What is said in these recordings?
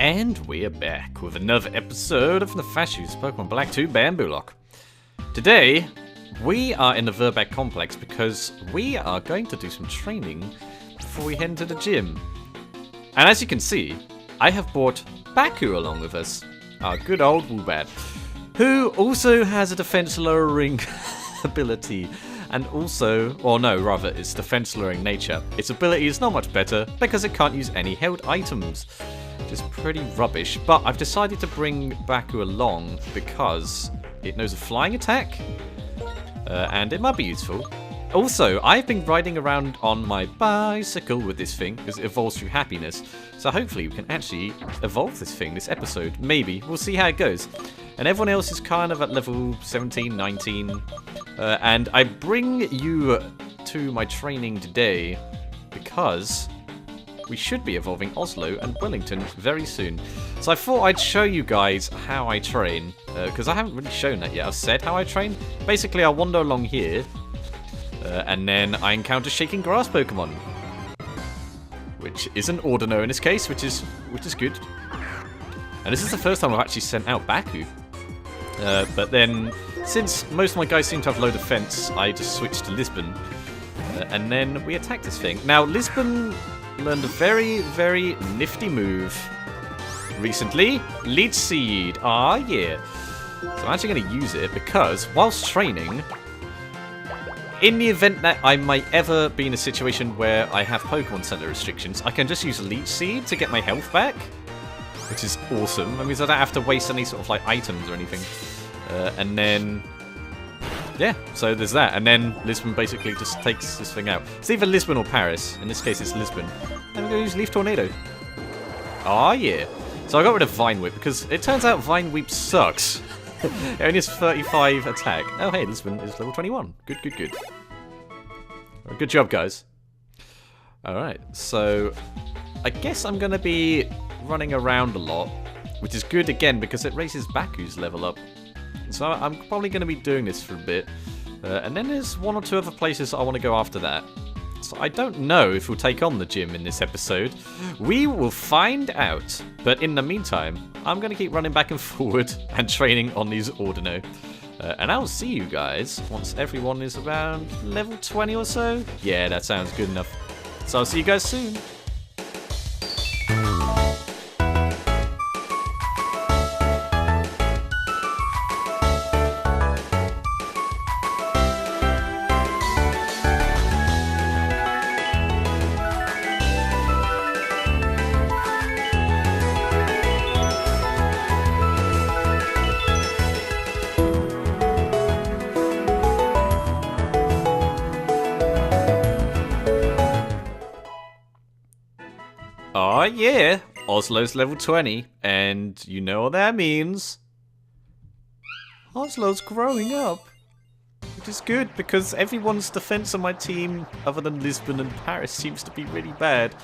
And we're back with another episode of Nefashuu's Pokemon Black 2 Bambuulocke. Today, we are in the Verbeck complex because we are going to do some training before we head into the gym. And as you can see, I have brought Baku along with us, our good old Woobat, who also has a defense lowering ability. And also, or no, rather, its defense lowering nature. Its ability is not much better because it can't use any held items. Which is pretty rubbish, but I've decided to bring Baku along because it knows a flying attack, and it might be useful. Also, I've been riding around on my bicycle with this thing, because it evolves through happiness, so hopefully we can actually evolve this thing this episode. Maybe. We'll see how it goes. And everyone else is kind of at level 17, 19, and I bring you to my training today because we should be evolving Oslo and Wellington very soon. So I thought I'd show you guys how I train, because I haven't really shown that yet. I've said how I train. Basically, I wander along here, and then I encounter Shaking Grass Pokemon, which is an Ordino in this case, which is good. And this is the first time I've actually sent out Baku. But then, since most of my guys seem to have low defense, I just switched to Lisbon, and then we attacked this thing. Now, Lisbon learned a very, very nifty move recently. Leech Seed. Ah, yeah. So I'm actually going to use it because whilst training, in the event that I might ever be in a situation where I have Pokemon Center restrictions, I can just use Leech Seed to get my health back, which is awesome. That means I don't have to waste any sort of like items or anything. And then, yeah, so there's that. And then Lisbon basically just takes this thing out. It's either Lisbon or Paris. In this case, it's Lisbon. And we're going to use Leaf Tornado. Oh, yeah. So I got rid of Vine Whip because it turns out Vine Whip sucks. It only has 35 attack. Oh, hey, Lisbon is level 21. Good, good, good. Well, good job, guys. Alright, so I guess I'm going to be running around a lot, which is good again because it raises Baku's level up. So I'm probably going to be doing this for a bit. And then there's one or two other places I want to go after that. So I don't know if we'll take on the gym in this episode. We will find out. But in the meantime, I'm going to keep running back and forward and training on these Ordino. And I'll see you guys once everyone is around level 20 or so. Yeah, that sounds good enough. So I'll see you guys soon. Oh yeah, Oslo's level 20, and you know what that means. Oslo's growing up, which is good because everyone's defense on my team, other than Lisbon and Paris, seems to be really bad.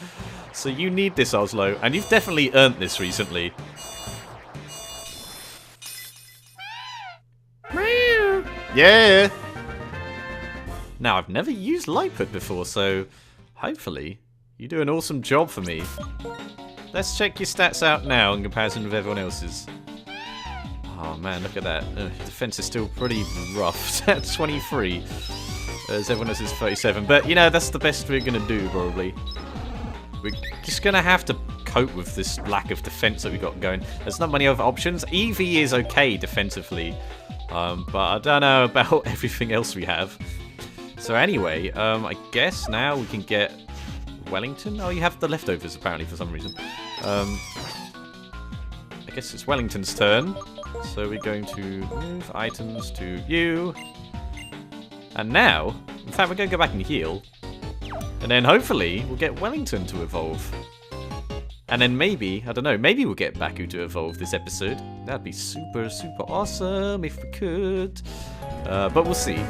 So you need this, Oslo, and you've definitely earned this recently. Yeah! Now, I've never used Lightfoot before, so hopefully you do an awesome job for me. Let's check your stats out now in comparison with everyone else's. Oh man, look at that. Defense is still pretty rough. That's 23. As everyone else's 37. But, you know, that's the best we're going to do, probably. We're just going to have to cope with this lack of defense that we've got going. There's not many other options. EV is okay defensively. But I don't know about everything else we have. So anyway, I guess now we can get Wellington? Oh, you have the leftovers apparently for some reason. I guess it's Wellington's turn. So we're going to move items to you. And now, in fact, we're going to go back and heal. And then hopefully we'll get Wellington to evolve. And then maybe, I don't know, maybe we'll get Baku to evolve this episode. That'd be super, super awesome if we could. But we'll see.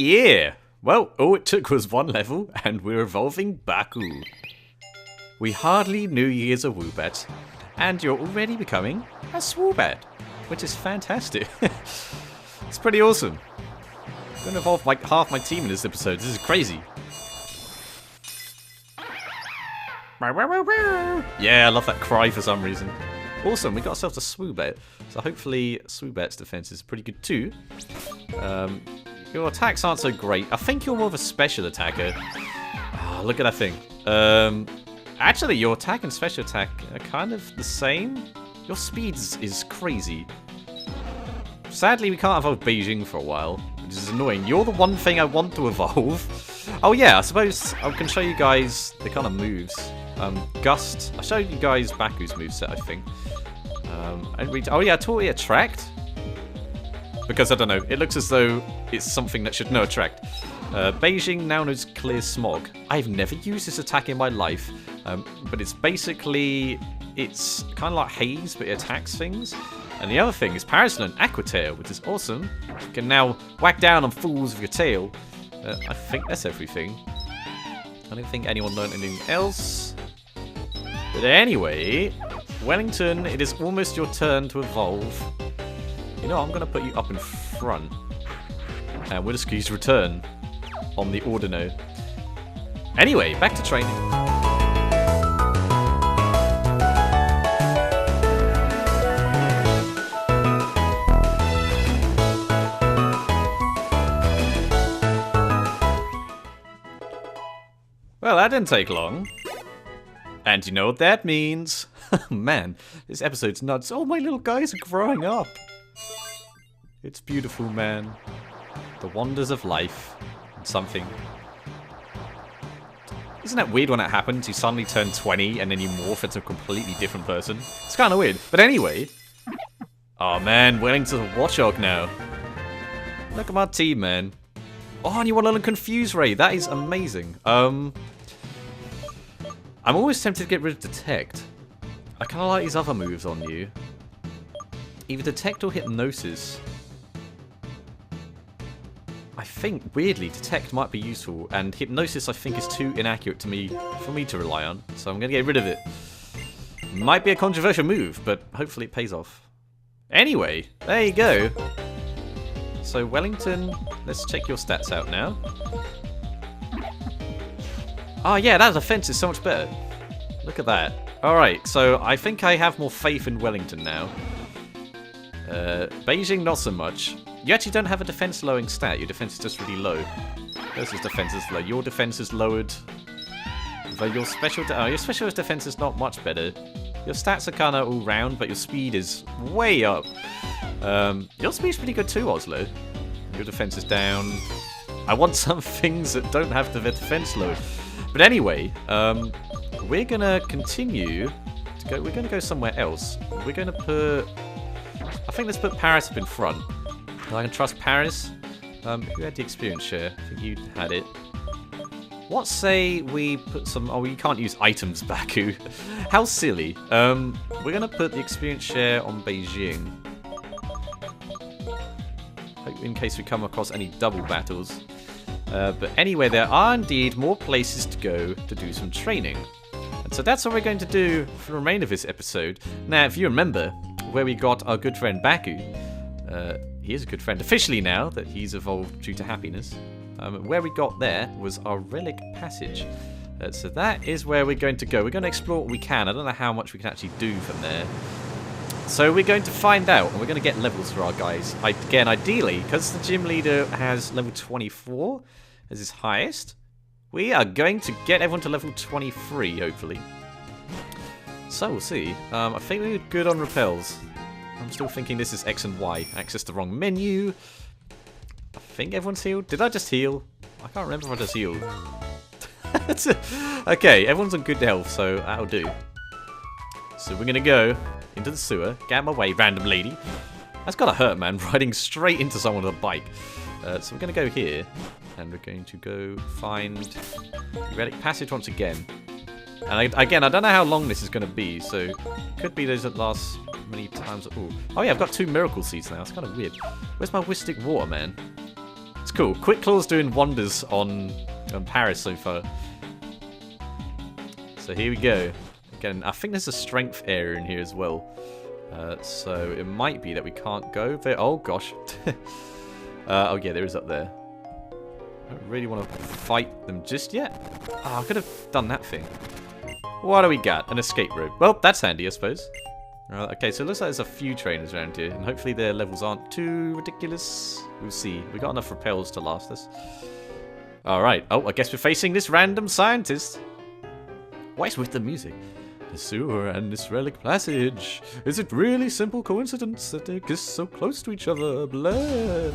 yeah! Well, all it took was one level, and we're evolving Baku. We hardly knew ye as a Woobat, and you're already becoming a Swoobat, which is fantastic. It's pretty awesome. I'm going to evolve like half my team in this episode. This is crazy. Yeah, I love that cry for some reason. Awesome, we got ourselves a Swoobat. So hopefully Swoobat's defense is pretty good too. Your attacks aren't so great. I think you're more of a special attacker. Oh, look at that thing. Actually, your attack and special attack are kind of the same. Your speed is crazy. Sadly, we can't evolve Beijing for a while, which is annoying. You're the one thing I want to evolve. Oh yeah, I suppose I can show you guys the kind of moves. Gust. I'll show you guys Baku's moveset, I think. Oh yeah, I taught you Attract. Because, I don't know, it looks as though it's something that should know Attract. Beijing now knows Clear Smog. I've never used this attack in my life, but it's basically, it's kind of like Haze, but it attacks things. And the other thing is Parasol and Aqua Tail, which is awesome. You can now whack down on fools with your tail. I think that's everything. I don't think anyone learned anything else. But anyway, Wellington, it is almost your turn to evolve. You know, I'm going to put you up in front. And we'll just use return on the Ordino. Anyway, back to training. Well, that didn't take long. And you know what that means? Man, this episode's nuts. All my little guys are growing up. It's beautiful, man. The wonders of life. And something. Isn't that weird when it happens? You suddenly turn 20 and then you morph into a completely different person. It's kind of weird. But anyway. Oh man, Wellington's a watchdog now. Look at my team, man. Oh, and you want to learn Confuse Ray. That is amazing. I'm always tempted to get rid of Detect. I kind of like these other moves on you. Either Detect or Hypnosis. I think, weirdly, Detect might be useful, and Hypnosis I think is too inaccurate to me for me to rely on, so I'm going to get rid of it. Might be a controversial move, but hopefully it pays off. Anyway, there you go. So Wellington, let's check your stats out now. Oh yeah, that defense is so much better. Look at that. Alright, so I think I have more faith in Wellington now. Beijing, not so much. You actually don't have a defense lowering stat. Your defense is just really low. Versus defense is low. Your defense is lowered. Though your special defense is not much better. Your stats are kind of all round, but your speed is way up. Your speed's pretty good too, Oslo. Your defense is down. I want some things that don't have the defense load. But anyway, we're gonna continue to go. We're gonna go somewhere else. We're gonna put. I think let's put Paris up in front. I can trust Paris. Who had the experience share? I think you had it. What say we put some... Oh, you can't use items, Baku. How silly. We're going to put the experience share on Beijing. In case we come across any double battles. But anyway, there are indeed more places to go to do some training. And so that's what we're going to do for the remainder of this episode. Now, if you remember where we got our good friend Baku... he is a good friend officially now that he's evolved due to happiness. Where we got there was our relic passage. So that is where we're going to go. We're going to explore what we can. I don't know how much we can actually do from there. So we're going to find out, and we're going to get levels for our guys. Again, ideally, because the gym leader has level 24 as his highest, we are going to get everyone to level 23, hopefully. So we'll see. I think we're good on repels. I'm still thinking this is X and Y. Access the wrong menu. I think everyone's healed. Did I just heal? I can't remember if I just healed. Okay, everyone's on good health, so that'll do. So we're going to go into the sewer. Get out of my way, random lady. That's gotta hurt, man. Riding straight into someone with a bike. So we're going to go here. And we're going to go find the relic passage once again. And again, I don't know how long this is going to be, so it could be those that last many times. Ooh. Oh yeah, I've got 2 miracle seeds now. It's kind of weird. Where's my Wistic water, man? cool. Quick Claw's doing wonders on Paris so far. So here we go. Again, I think there's a strength area in here as well. So it might be that we can't go there. Oh gosh. Oh yeah, there is up there. I don't really want to fight them just yet. Oh, I could have done that thing. What do we got? An escape rope. Well, that's handy, I suppose. Okay, so it looks like there's a few trainers around here, and hopefully their levels aren't too ridiculous. We'll see. We got enough repels to last us. Alright. Oh, I guess we're facing this random scientist. What is with the music? The sewer and this relic passage. Is it really simple coincidence that they kiss so close to each other? Blah.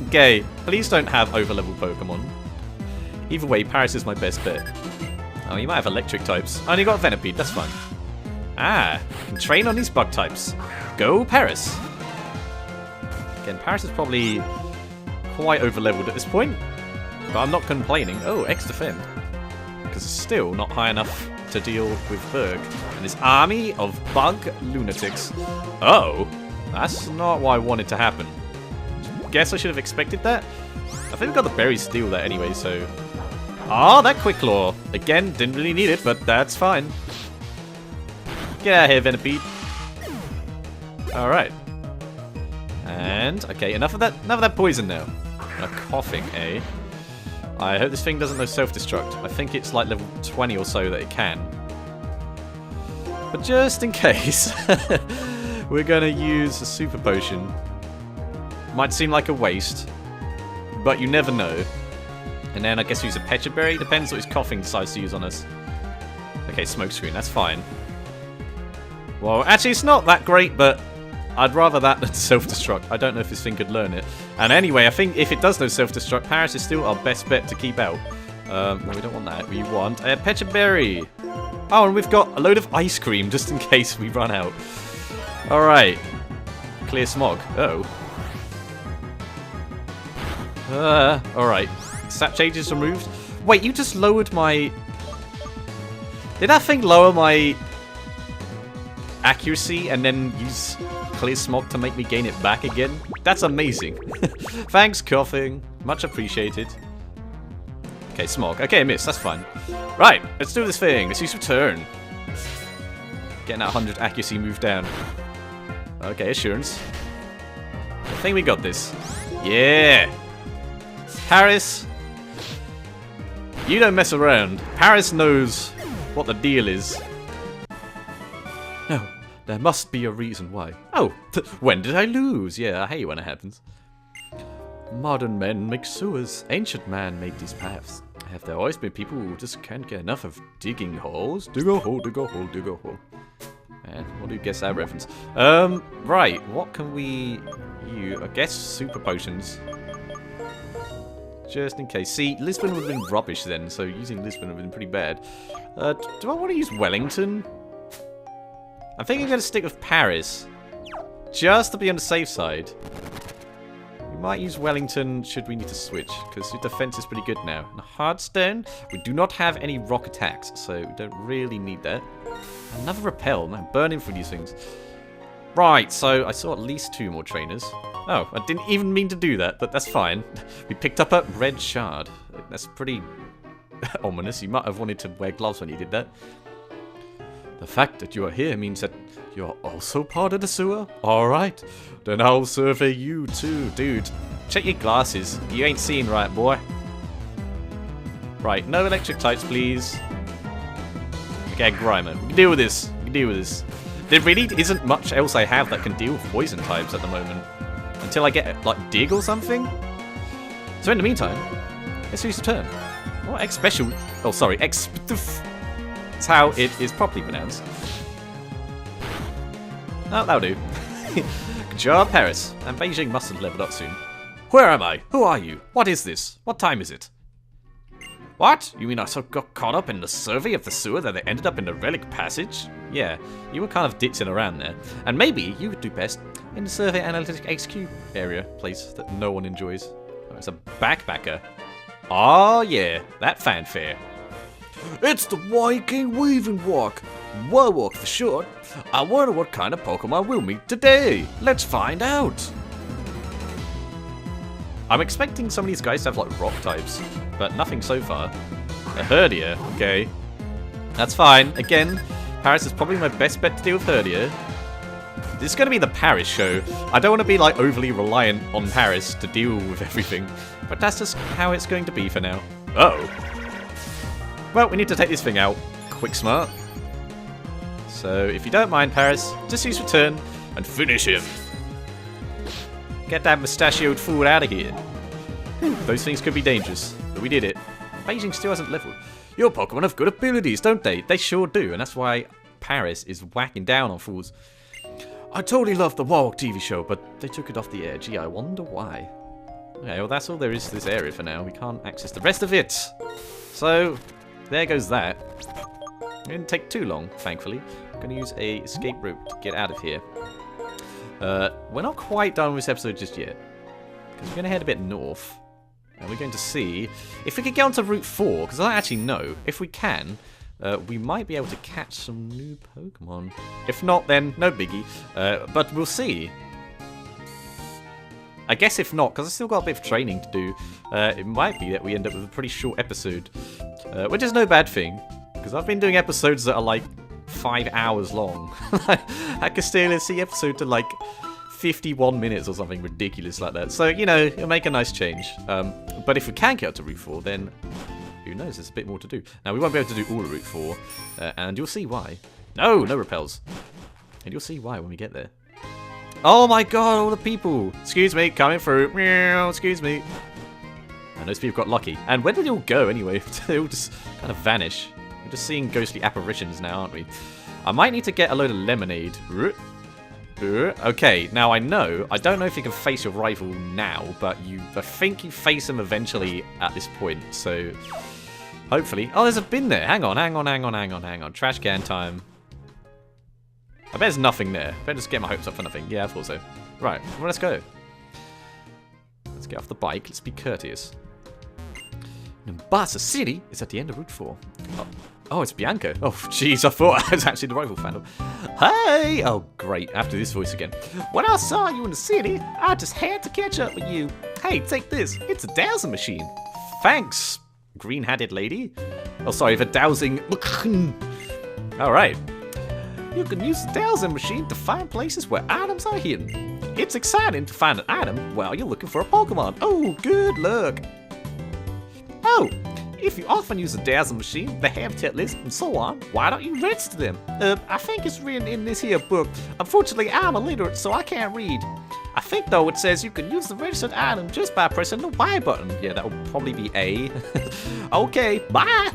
Okay, please don't have overlevel Pokemon. Either way, Paris is my best bet. Oh, you might have electric types. I only got Venipede, that's fine. Ah, I can train on these bug types. Go Paris! Again, Paris is probably quite overleveled at this point, but I'm not complaining. Oh, X defend. Because it's still not high enough to deal with Berg and his army of bug lunatics. Oh, that's not what I wanted to happen. Guess I should have expected that. I think we got the berries to deal with that anyway, so... Oh, that Quick Claw! Again, didn't really need it, but that's fine. Get out of here, Venipede. Alright. And, okay, enough of that poison now. Coughing, eh? I hope this thing doesn't know self-destruct. I think it's like level 20 or so that it can. But just in case, we're gonna use a super potion. Might seem like a waste, but you never know. And then I guess use a Pecha Berry. Depends what his coughing decides to use on us. Okay, smokescreen, that's fine. Well, actually it's not that great, but I'd rather that than self-destruct. I don't know if this thing could learn it. And anyway, I think if it does know self-destruct, Paris is still our best bet to keep out. No, we don't want that. We want a Pecha Berry. Oh, and we've got a load of ice cream just in case we run out. Alright. Clear smog. Oh. Alright. Sap change is removed. Wait, you just lowered my... Did that thing lower my accuracy and then use clear smog to make me gain it back again? That's amazing. Thanks, coughing. Much appreciated. Okay, smog. Okay, miss. That's fine. Right, let's do this thing. Let's use return. Getting that 100 accuracy move down. Okay, assurance. I think we got this. Yeah! Paris, you don't mess around. Paris knows what the deal is. No, there must be a reason why. Oh, when did I lose? Yeah, I hate when it happens. Modern men make sewers. Ancient man made these paths. Have there always been people who just can't get enough of digging holes? Dig a hole, dig a hole, dig a hole. Man, what do you guess that reference? Right, what can we use? I guess super potions. Just in case. See, Lisbon would have been rubbish then, so using Lisbon would have been pretty bad. Do I want to use Wellington? I think I'm going to stick with Paris. Just to be on the safe side. We might use Wellington should we need to switch, because the defense is pretty good now. And Hardstone, we do not have any rock attacks, so we don't really need that. Another repel. Man, burning through these things. Right, so I saw at least 2 more trainers. Oh, I didn't even mean to do that, but that's fine. We picked up a red shard. That's pretty ominous. You might have wanted to wear gloves when you did that. The fact that you are here means that you're also part of the sewer? Alright, then I'll survey you too. Dude, check your glasses. You ain't seeing right, boy. Right, no electric types, please. Okay, Grimer. We can deal with this. We can deal with this. There really isn't much else I have that can deal with poison types at the moment. Until I get, like, Dig or something? So in the meantime, let's use the turn. What? X special? Oh, sorry. X... That's how it is properly pronounced. Oh, that'll do. Good job, Paris. And Beijing must have leveled up soon. Where am I? Who are you? What is this? What time is it? What? You mean I got caught up in the survey of the sewer that they ended up in the relic passage? Yeah, you were kind of ditching around there. And maybe you would do best in the survey analytic HQ area, place that no one enjoys. Oh, it's a backpacker. Oh yeah, that fanfare. It's the Viking Weaving Walk. Warwalk for short. I wonder what kind of Pokemon we'll meet today. Let's find out. I'm expecting some of these guys to have, like, rock types, but nothing so far. A Herdia, okay. That's fine. Again, Paris is probably my best bet to deal with Herdia. This is going to be the Paris show. I don't want to be, like, overly reliant on Paris to deal with everything, but that's just how it's going to be for now. Uh-oh. Well, we need to take this thing out. Quick smart. So, if you don't mind, Paris, just use return and finish him. Get that mustachioed fool out of here. Those things could be dangerous, but we did it. Beijing still hasn't leveled. Your Pokemon have good abilities, don't they? They sure do, and that's why Paris is whacking down on fools. I totally love the Warwick TV show, but they took it off the air. Gee, I wonder why. Okay, well that's all there is to this area for now. We can't access the rest of it. So, there goes that. It didn't take too long, thankfully. I'm going to use a escape route to get out of here. We're not quite done with this episode just yet. Because we're going to head a bit north. And we're going to see if we could get onto Route 4. Because I don't actually know. If we can, we might be able to catch some new Pokemon. If not, then no biggie. But we'll see. I guess if not, because I've still got a bit of training to do, it might be that we end up with a pretty short episode. Which is no bad thing. Because I've been doing episodes that are like 5 hours long. That Castelia Sea episode to like 51 minutes or something ridiculous like that. So, you know, it'll make a nice change. But if we can get up to Route 4, then who knows, there's a bit more to do. Now, we won't be able to do all of Route 4, and you'll see why. No repels. And you'll see why when we get there. Oh my god, all the people! Excuse me, coming through. Meow, excuse me. And those people got lucky. And where did they all go anyway? They all just kind of vanish. We're just seeing ghostly apparitions now, aren't we? I might need to get a load of lemonade. Okay, now I don't know if you can face your rival now, but I think you face him eventually at this point, so hopefully. Oh, there's a bin there. Hang on. Trash can time. I bet there's nothing there. Better just get my hopes up for nothing. Yeah, I thought so. Right, well, let's go. Let's get off the bike. Let's be courteous. Mombasa City is at the end of Route 4. Oh, it's Bianca. Oh, jeez, I thought I was actually the rival fan. Hey! Oh, great. After this voice again. When I saw you in the city, I just had to catch up with you. Hey, take this. It's a dowsing machine. Thanks, green-hatted lady. Oh, sorry, for dowsing. All right. You can use the dowsing machine to find places where items are hidden. It's exciting to find an item while you're looking for a Pokemon. Oh, good luck. Oh, if you often use the dowsing machine, the habitat list, and so on, why don't you register them? I think it's written in this here book. Unfortunately, I'm illiterate, so I can't read. I think, though, it says you can use the registered item just by pressing the Y button. Yeah, that will probably be A. Okay, bye!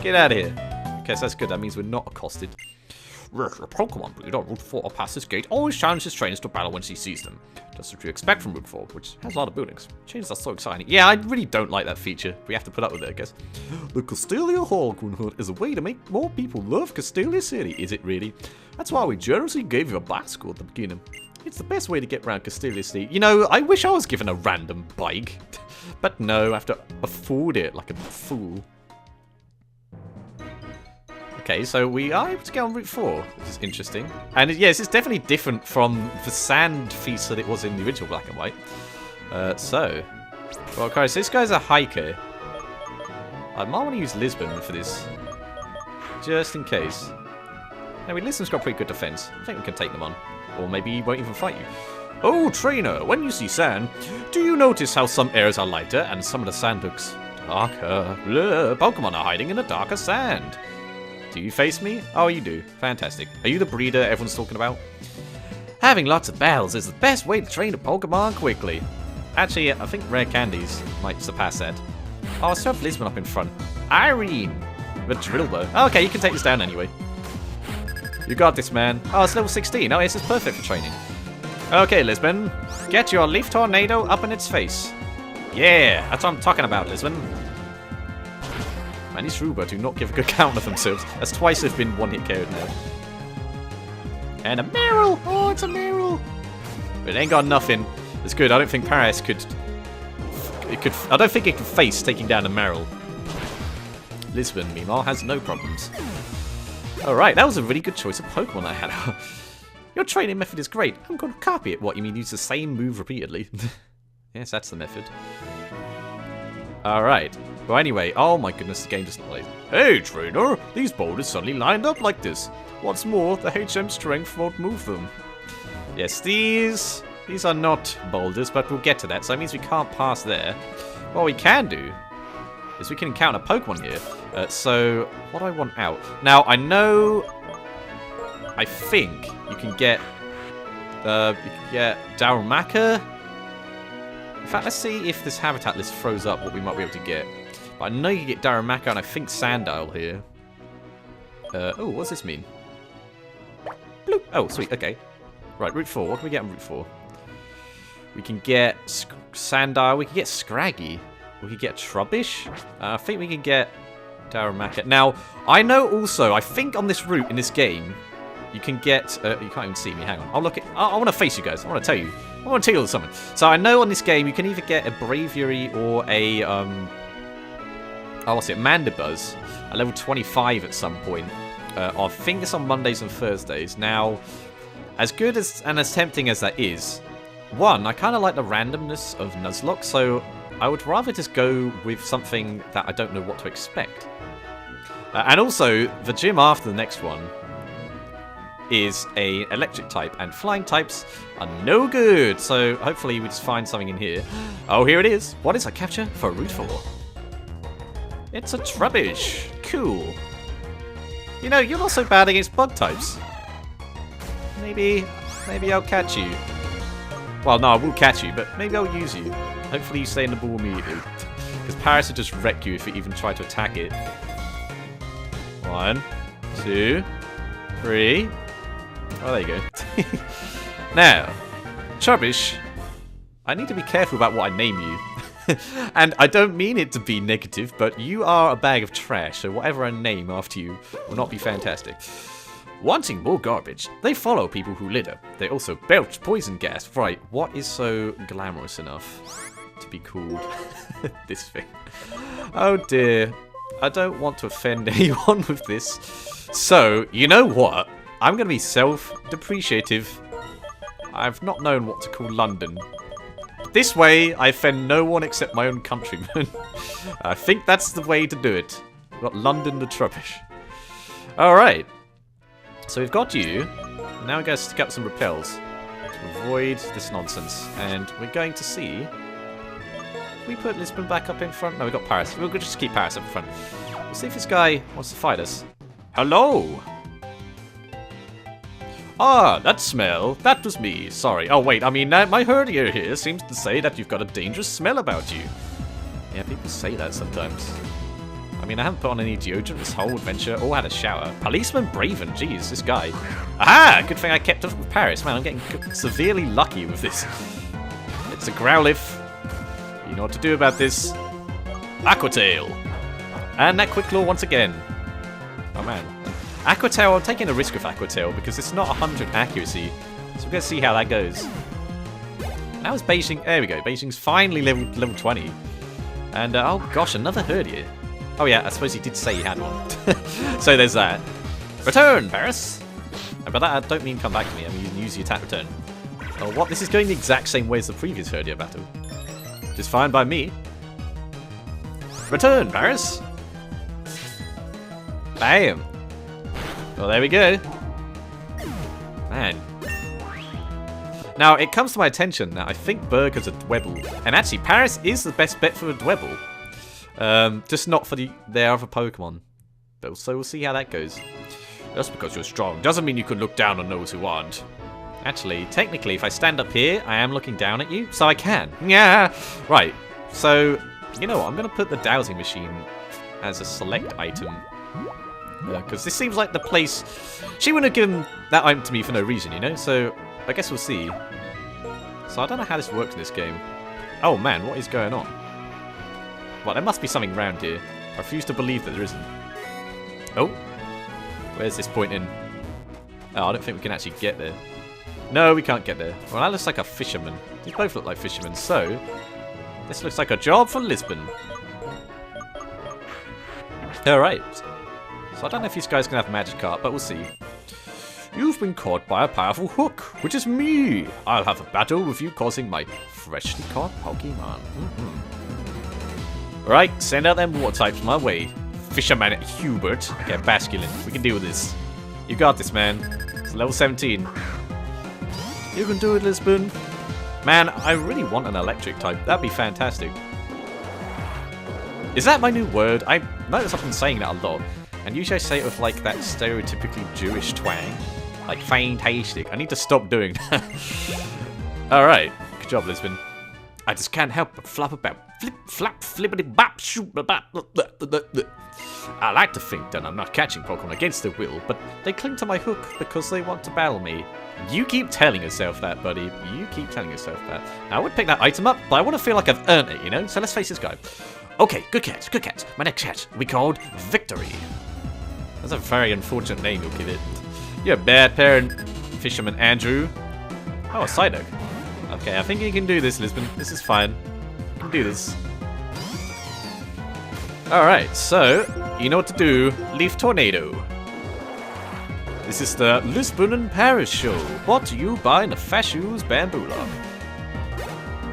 Get out of here. Okay, so that's good. That means we're not accosted. A Pokemon breeder on Route 4 past this gate always challenges trainers to battle when she sees them. That's what you expect from Route 4, which has a lot of buildings. Changes are so exciting. Yeah, I really don't like that feature. We have to put up with it, I guess. The Castelia Harlequin Hunt is a way to make more people love Castelia City. Is it really? That's why we generously gave you a bicycle at the beginning. It's the best way to get around Castelia City. You know, I wish I was given a random bike. But no, I have to afford it like a fool. Okay, so we are able to get on Route 4, which is interesting. And yes, it's definitely different from the sand feast that it was in the original Black and White. Well, okay, so this guy's a hiker. I might want to use Lisbon for this, just in case. Anyway, Lisbon's got pretty good defense. I think we can take them on. Or maybe he won't even fight you. Oh, trainer, when you see sand, do you notice how some areas are lighter and some of the sand looks darker? Pokemon are hiding in the darker sand. Do you face me? Oh, you do. Fantastic. Are you the breeder everyone's talking about? Having lots of battles is the best way to train a Pokemon quickly. Actually, I think rare candies might surpass that. Oh, I still have Lisbon up in front. Irene! The drill bow. Oh, okay, you can take this down anyway. You got this, man. Oh, it's level 16. Oh, this is perfect for training. Okay, Lisbon. Get your Leaf Tornado up in its face. Yeah, that's what I'm talking about, Lisbon. Man, these Ruba do not give a good count of themselves. That's twice they've been one-hit KO'd now. And a Meryl! Oh, it's a Meryl! But it ain't got nothing. It's good. I don't think Paris could... I don't think it could face taking down a Meryl. Lisbon, meanwhile, has no problems. Alright, that was a really good choice of Pokemon I had. Your training method is great. I'm going to copy it. What, you mean use the same move repeatedly? Yes, that's the method. Alright. Well, anyway, oh my goodness, the game doesn't play. Hey, trainer! These boulders suddenly lined up like this. What's more, the HM strength won't move them. Yes, these are not boulders, but we'll get to that. So that means we can't pass there. What we can do is we can encounter Pokemon here. So, what do I want out? Now, I think you can get Darumaka. In fact, let's see if this habitat list throws up what we might be able to get. But I know you can get Darumaka and I think Sandile here. Oh, what's this mean? Bloop. Oh, sweet, okay. Right, Route 4. What can we get on Route 4? We can get Sandile. We can get Scraggy. We can get Trubbish. I think we can get Darumaka. Now, I know also, I think on this route in this game, you can get... you can't even see me. Hang on. I'll look at... I want to face you guys. I want to tell you. I want to tell you something. So I know on this game, you can either get a Braviary or a... what's it? Mandibuzz. At level 25 at some point. I think it's on Mondays and Thursdays. Now, as good as and as tempting as that is, one, I kind of like the randomness of Nuzlocke, so I would rather just go with something that I don't know what to expect. And also, the gym after the next one is a electric type, and flying types are no good. So hopefully we just find something in here. Oh, here it is. What is a capture for Route 4? It's a Trubbish. Cool. You know, you're not so bad against bug types. Maybe I'll catch you. Well, no, I will catch you, but maybe I'll use you. Hopefully you stay in the ball immediately. Because Paris will just wreck you if you even try to attack it. 1, 2, 3. Oh, there you go. Now, Trubbish, I need to be careful about what I name you. And I don't mean it to be negative, but you are a bag of trash, so whatever I name after you will not be fantastic. Wanting more garbage, they follow people who litter. They also belch poison gas. Right, what is so glamorous enough to be called this thing? Oh dear, I don't want to offend anyone with this. So, you know what? I'm going to be self-depreciative. I've not known what to call London. This way, I offend no one except my own countrymen. I think that's the way to do it. We've got London the Trubbish. Alright. So we've got you. Now we're going to stick up some repels to avoid this nonsense. And we're going to see... we put Lisbon back up in front? No, we've got Paris. We'll just keep Paris up in front. We'll see if this guy wants to fight us. Hello! Ah, that smell. That was me. Sorry. Oh, wait. I mean, my herdier here seems to say that you've got a dangerous smell about you. Yeah, people say that sometimes. I mean, I haven't put on any deodorant this whole adventure or had a shower. Policeman Braven. Jeez, this guy. Aha! Good thing I kept up with Paris. Man, I'm getting severely lucky with this. It's a Growlithe. You know what to do about this. Aquatail. And that Quick Claw once again. Oh, man. Aquatail, I'm taking a risk with Aquatail because it's not 100 accuracy. So we're going to see how that goes. Now it's Beijing. There we go. Beijing's finally level 20. And, oh gosh, another Herdier. Oh yeah, I suppose he did say he had one. So there's that. Return, Paris! And by that, I don't mean come back to me. I mean, you can use the attack return. Oh, what? This is going the exact same way as the previous Herdier battle. Just fine by me. Return, Paris! Bam! Well, there we go. Man. Now, it comes to my attention that I think Burger's a Dwebble. And actually, Paris is the best bet for a Dwebble. Just not for their other Pokemon. But so we'll see how that goes. Just because you're strong doesn't mean you can look down on those who aren't. Actually, technically, if I stand up here, I am looking down at you, so I can. Yeah. Right. So, you know what? I'm going to put the dowsing machine as a select item. Because this seems like the place... She wouldn't have given that item to me for no reason, you know? So, I guess we'll see. So, I don't know how this works in this game. Oh, man, what is going on? Well, there must be something around here. I refuse to believe that there isn't. Oh. Where's this point in? Oh, I don't think we can actually get there. No, we can't get there. Well, that looks like a fisherman. These both look like fishermen, so... this looks like a job for Lisbon. Alright. So I don't know if this guy's going to have Magikarp, but we'll see. You've been caught by a powerful hook, which is me. I'll have a battle with you causing my freshly caught Pokemon. Right, send out them water types my way. Fisherman Hubert. Okay, Basculin. We can deal with this. You got this, man. It's level 17. You can do it, Lisbon. Man, I really want an electric type. That'd be fantastic. Is that my new word? I notice I've been saying that a lot. And usually I say it with like that stereotypically Jewish twang. Like fantastic. I need to stop doing that. Alright. Good job, Lisbon. I just can't help but flop about. Flip, flap, flippity bop, shoot, bop. I like to think that I'm not catching Pokemon against their will, but they cling to my hook because they want to battle me. You keep telling yourself that, buddy. You keep telling yourself that. Now, I would pick that item up, but I want to feel like I've earned it, you know? So let's face this guy. Okay, good catch, good catch. My next catch will be called Victory. That's a very unfortunate name you'll give it. You're a bad parent, Fisherman Andrew. Oh, a Psyduck. Okay, I think you can do this, Lisbon. This is fine. You can do this. Alright, so, you know what to do. Leaf Tornado. This is the Lisbon and Paris show, brought to you by Nefashuu's Bambuulocke.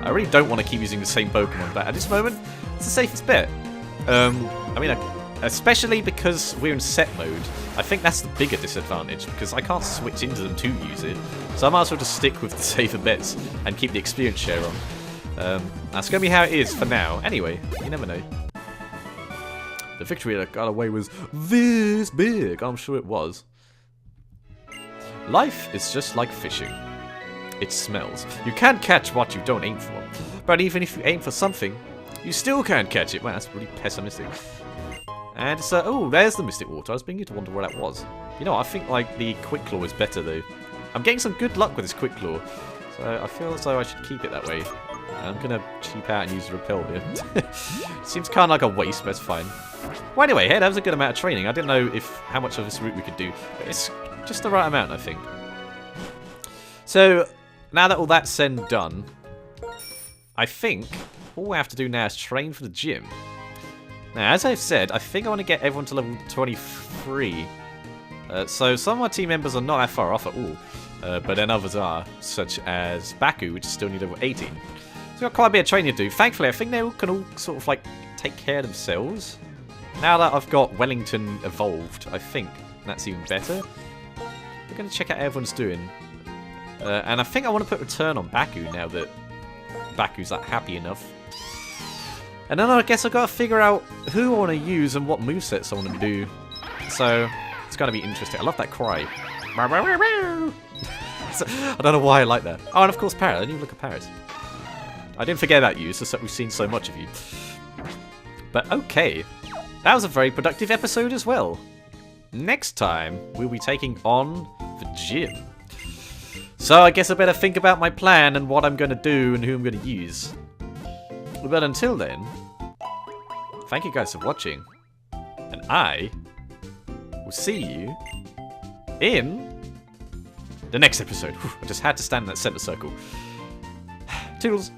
I really don't want to keep using the same Pokemon, but at this moment, it's the safest bet. I mean, especially because we're in set mode. I think that's the bigger disadvantage, because I can't switch into them to use it. So I might as well just stick with the safer bets and keep the experience share on. That's going to be how it is for now. Anyway, you never know. The victory that got away was this big. I'm sure it was. Life is just like fishing. It smells. You can't catch what you don't aim for. But even if you aim for something, you still can't catch it. Wow, that's really pessimistic. And it's, oh, there's the Mystic Water. I was beginning to wonder where that was. You know, I think, like, the Quick Claw is better, though. I'm getting some good luck with this Quick Claw. So I feel as though I should keep it that way. I'm going to cheap out and use the Repel here. Seems kind of like a waste, but it's fine. Well, anyway, hey, that was a good amount of training. I didn't know how much of this route we could do. But it's just the right amount, I think. So, now that all that's said and done, I think all we have to do now is train for the gym. Now, as I've said, I think I want to get everyone to level 23. So some of my team members are not that far off at all. But then others are, such as Baku, which still need level 18. So we've got quite a bit of training to do. Thankfully, I think they can all sort of like take care of themselves. Now that I've got Wellington evolved, I think that's even better. We're going to check out how everyone's doing. And I think I want to put return on Baku now that Baku's like happy enough. And then I guess I've got to figure out who I want to use and what movesets I want to do. So it's going to be interesting. I love that cry. I don't know why I like that. Oh, and of course Parrot. I didn't even look at Parrot. I didn't forget about you. It's just that we've seen so much of you. But okay. That was a very productive episode as well. Next time, we'll be taking on the gym. So I guess I better think about my plan and what I'm going to do and who I'm going to use. But until then, thank you guys for watching. And I will see you in the next episode. I just had to stand in that center circle. Toodles.